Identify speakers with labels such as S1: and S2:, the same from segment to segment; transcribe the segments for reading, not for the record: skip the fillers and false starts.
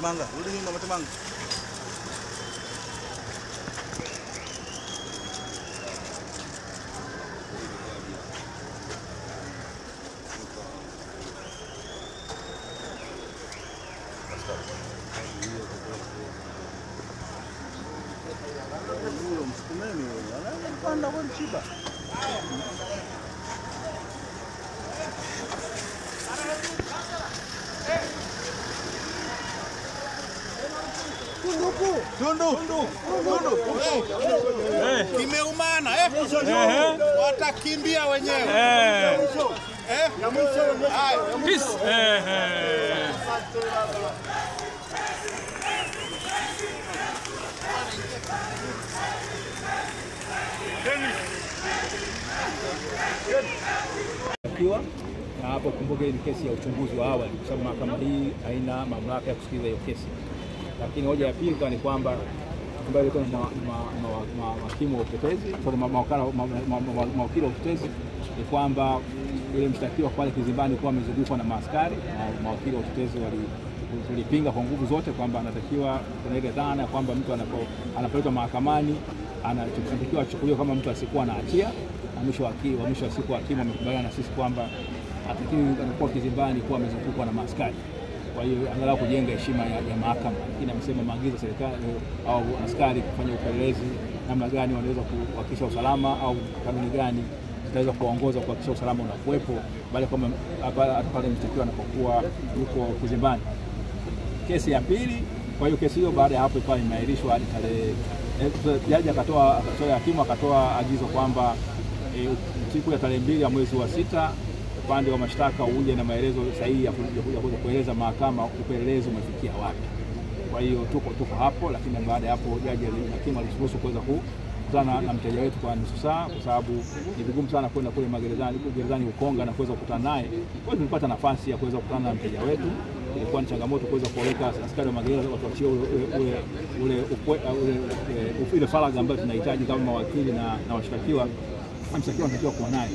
S1: Matemanga, rudi nyuma Matemanga. Msukumeni anapanda kwa mchiba. Tundu.
S2: Kimeumana watakimbia wenyewe.
S3: Na hapo kumbuke ni kesi ya uchunguzi wa awali, kwa sababu mahakama hii haina mamlaka ya kusikiliza hiyo kesi. Lakini hoja ya pili ni kwamba ambayo ilikuwa mahakimu wa utetezi, mawakili wa utetezi, ni kwamba ile mshtakiwa pale kizimbani kuwa amezungukwa na maaskari, na mawakili wa utetezi walipinga kwa nguvu zote kwamba anatakiwa, kuna ile dhana kwamba mtu anapoletwa mahakamani anatakiwa achukuliwe kama mtu asikuwa na hatia, na mwisho wa siku hakimu amekubaliana na sisi kwamba atakiwa anakuwa kizimbani kuwa amezungukwa na maaskari. Kwa hiyo angalau kujenga heshima ya mahakama. Lakini amesema maagizo serikali au askari kufanya upelelezi namna gani wanaweza kuhakikisha usalama au kanuni gani zitaweza kuongoza kuhakikisha usalama unakuwepo bali kama pale mshtakiwa anapokuwa yuko kizimbani. Kesi ya pili, kwa hiyo kesi hiyo baada ya hapo ilikuwa imeahirishwa hadi tarehe jaji hakimu akatoa agizo kwamba siku ya tarehe 2 ya mwezi wa 6 upande wa mashtaka uje na maelezo sahihi ya kueleza mahakama upelelezi umefikia wapi. Kwa hiyo tuko hapo, lakini baada ya hapo jaji hakimu aliruhusu kuweza kukutana na mteja wetu kwa nusu saa, kwa sababu ni vigumu sana kwenda kule gerezani Ukonga na kuweza kukutana naye. Kwa hiyo tulipata nafasi ya kuweza kukutana na mteja wetu. Ilikuwa ni changamoto kuweza kuweka askari wa magereza watuachie ile faragha ambayo tunahitaji kama mawakili na washtakiwa. Mshtakiwa anatakiwa kuwa naye.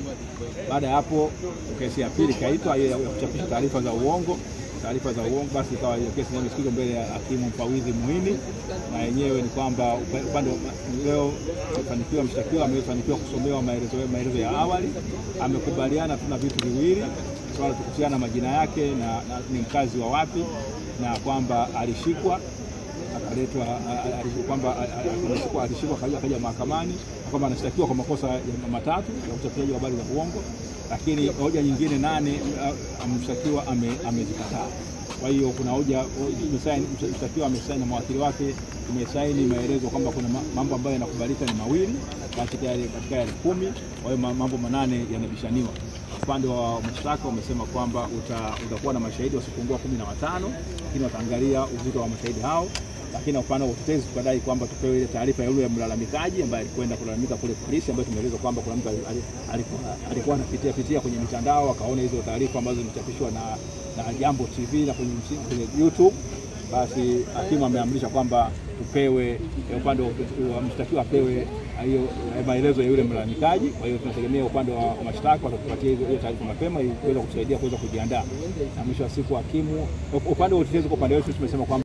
S3: Baada ya hapo kesi ya pili kaitwa ya kuchapisha taarifa za uongo. Basi ikawa hiyo kesi inasikizwa mbele ya hakimu Mfawidhi Muhini, na yenyewe ni kwamba upande leo amefanikiwa, mshtakiwa amefanikiwa kusomewa maelezo ya awali, amekubaliana tuna vitu viwili, swala kuhusiana na majina yake na ni mkazi wa wapi, na kwamba alishikwa akaletwa, kwamba alishikwa akaja mahakamani, kwamba anashtakiwa kwa makosa matatu ya uchapishaji wa habari za uongo, lakini hoja nyingine 8 mshtakiwa amezikataa. Kwa hiyo kuna hoja mshtakiwa amesaini na mawakili wake tumesaini maelezo kwamba kuna mambo ambayo yanakubalika ni mawili katika yale 10, kwa hiyo mambo 8 yanabishaniwa. Upande wa mashtaka umesema kwamba utakuwa na mashahidi wasipungua 15, lakini wataangalia uzito wa mashahidi hao. Lakini upande wa utetezi tukadai kwamba tupewe ile taarifa ya yule mlalamikaji ambaye alikwenda kulalamika kule polisi, ambayo tumeeleza kwamba kuna mtu alikuwa anapitia kwenye mitandao akaona hizo taarifa ambazo zimechapishwa na Jambo TV na kwenye YouTube. Basi hakimu ameamrisha kwamba tupewe upande wa mshtakiwa apewe hiyo maelezo ya yule mlalamikaji. Kwa hiyo tunategemea upande wa mashtaka watatupatia hiyo taarifa mapema ili kuweza kusaidia kuweza kujiandaa, na mwisho wa siku hakimu upande wa utetezi kwa upande wetu tumesema kwamba